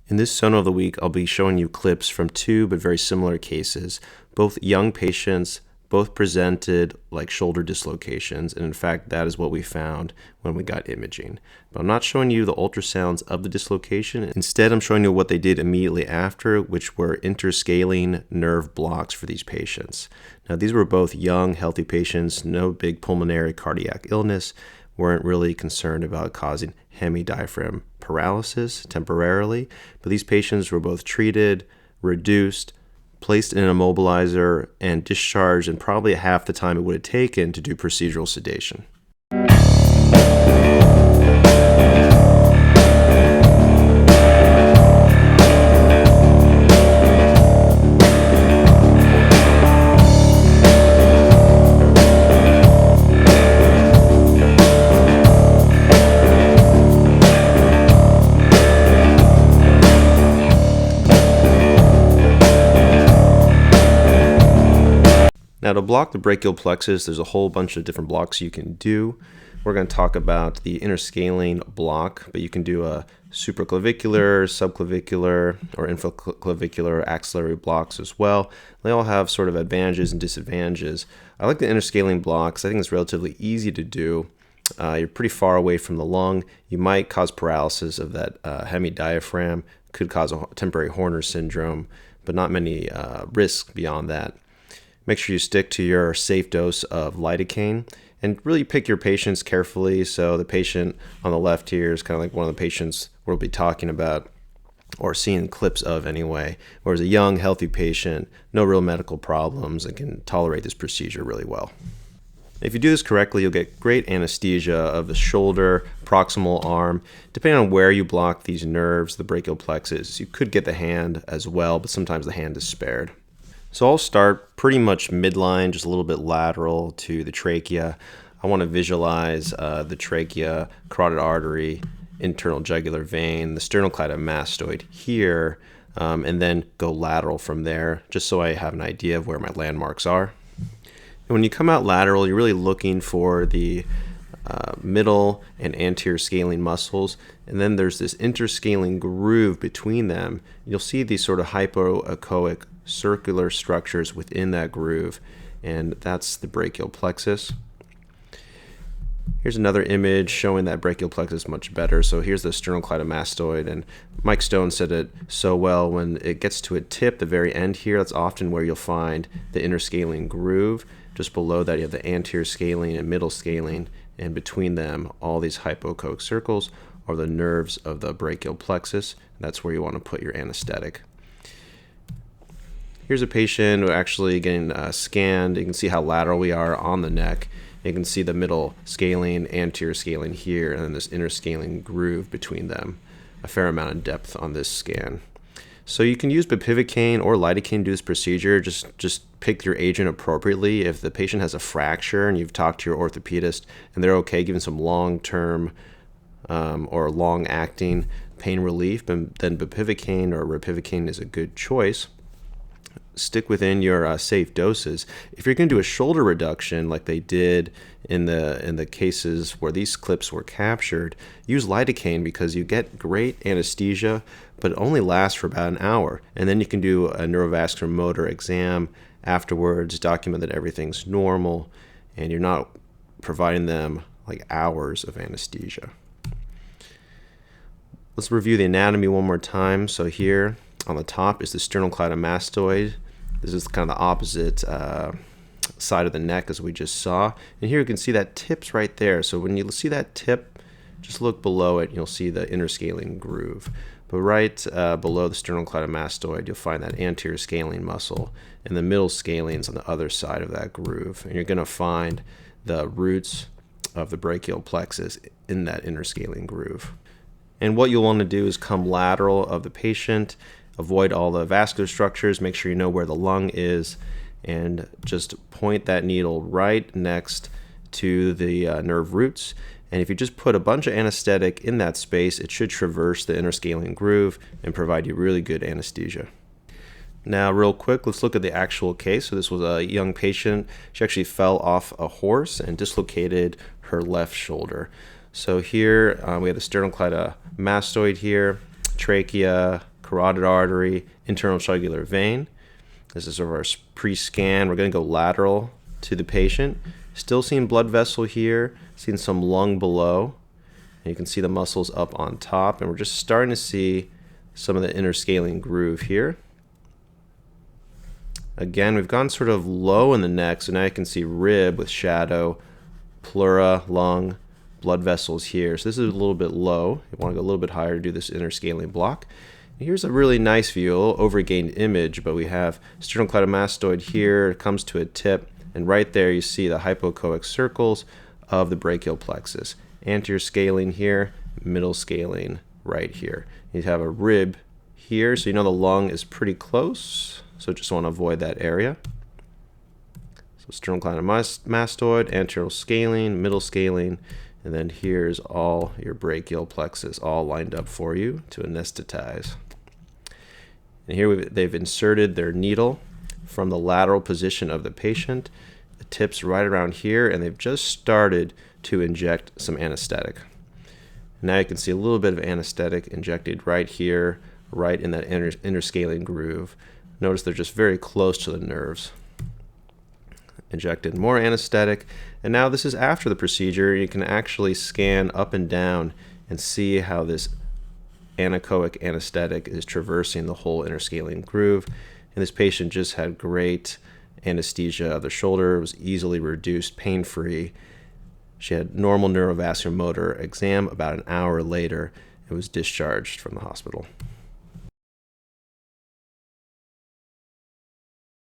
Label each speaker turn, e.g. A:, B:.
A: In this Sono of the Week, I'll be showing you clips from two but very similar cases, both young patients, both presented like shoulder dislocations, and in fact, that is what we found when we got imaging. But I'm not showing you the ultrasounds of the dislocation. Instead, I'm showing you what they did immediately after, which were interscalene nerve blocks for these patients. Now, these were both young, healthy patients, no big pulmonary cardiac illness, weren't really concerned about causing hemidiaphragm paralysis temporarily, but these patients were both treated, reduced, placed in an immobilizer, and discharged in probably half the time it would have taken to do procedural sedation. Now, to block the brachial plexus, there's a whole bunch of different blocks you can do. We're going to talk about the interscalene block, but you can do a supraclavicular, subclavicular, or infraclavicular axillary blocks as well. They all have sort of advantages and disadvantages. I like the interscalene blocks. I think it's relatively easy to do. You're pretty far away from the lung. You might cause paralysis of that hemidiaphragm, could cause a temporary Horner syndrome, but not many risks beyond that. Make sure you stick to your safe dose of lidocaine and really pick your patients carefully. So the patient on the left here is kind of like one of the patients we'll be talking about or seeing clips of anyway, whereas a young, healthy patient, no real medical problems, and can tolerate this procedure really well. If you do this correctly, you'll get great anesthesia of the shoulder, proximal arm. Depending on where you block these nerves, the brachial plexus, you could get the hand as well, but sometimes the hand is spared. So I'll start pretty much midline, just a little bit lateral to the trachea. I want to visualize the trachea, carotid artery, internal jugular vein, the sternocleidomastoid here, and then go lateral from there, just so I have an idea of where my landmarks are. And when you come out lateral, you're really looking for the middle and anterior scalene muscles, and then there's this interscalene groove between them. You'll see these sort of hypoechoic circular structures within that groove, and that's the brachial plexus. Here's another image showing that brachial plexus much better. So here's the sternocleidomastoid, and Mike Stone said it so well: when it gets to a tip, the very end here, that's often where you'll find the interscalene groove. Just below that, you have the anterior scalene and middle scalene, and between them, all these hypoechoic circles are the nerves of the brachial plexus. That's where you want to put your anesthetic. Here's a patient who actually getting scanned. You can see how lateral we are on the neck. You can see the middle scalene, anterior scalene here, and then this interscalene groove between them. A fair amount of depth on this scan. So you can use bupivacaine or lidocaine to do this procedure. Just pick your agent appropriately. If the patient has a fracture and you've talked to your orthopedist and they're okay giving some long-term or long-acting pain relief, then bupivacaine or ropivacaine is a good choice. Stick within your safe doses. If you're going to do a shoulder reduction like they did in the cases where these clips were captured, use lidocaine because you get great anesthesia, but it only lasts for about an hour. And then you can do a neurovascular motor exam afterwards, document that everything's normal, and you're not providing them like hours of anesthesia. Let's review the anatomy one more time. So here on the top is the sternocleidomastoid. This is kind of the opposite side of the neck as we just saw. And here you can see that tip's right there. So when you see that tip, just look below it, you'll see the interscalene groove. But right below the sternocleidomastoid, you'll find that anterior scalene muscle, and the middle scalene's on the other side of that groove. And you're going to find the roots of the brachial plexus in that interscalene groove. And what you'll want to do is come lateral of the patient, avoid all the vascular structures, make sure you know where the lung is, and just point that needle right next to the nerve roots. And if you just put a bunch of anesthetic in that space, it should traverse the interscalene groove and provide you really good anesthesia. Now, real quick, let's look at the actual case. So this was a young patient. She actually fell off a horse and dislocated her left shoulder. So here we have the sternocleidomastoid here, trachea, carotid artery, internal jugular vein. This is sort of our pre-scan. We're going to go lateral to the patient. Still seeing blood vessel here, seeing some lung below. And you can see the muscles up on top, and we're just starting to see some of the interscalene groove here. Again, we've gone sort of low in the neck, so now you can see rib with shadow, pleura, lung, blood vessels here. So this is a little bit low. You want to go a little bit higher to do this interscalene block. And here's a really nice view, a little overgained image, but we have sternocleidomastoid here. It comes to a tip, and right there you see the hypoechoic circles of the brachial plexus. Anterior scalene here, middle scalene right here. You have a rib here, so you know the lung is pretty close, so just want to avoid that area. So sternocleidomastoid, anterior scalene, middle scalene, and then here's all your brachial plexus all lined up for you to anesthetize. And here they've inserted their needle from the lateral position of the patient. The tip's right around here, and they've just started to inject some anesthetic. Now you can see a little bit of anesthetic injected right here, right in that interscalene groove. Notice they're just very close to the nerves. Injected more anesthetic, and now this is after the procedure. You can actually scan up and down and see how this anechoic anesthetic is traversing the whole interscalene groove. And this patient just had great anesthesia of the shoulder. It was easily reduced, pain-free. She had normal neurovascular motor. Exam about an hour later, and was discharged from the hospital.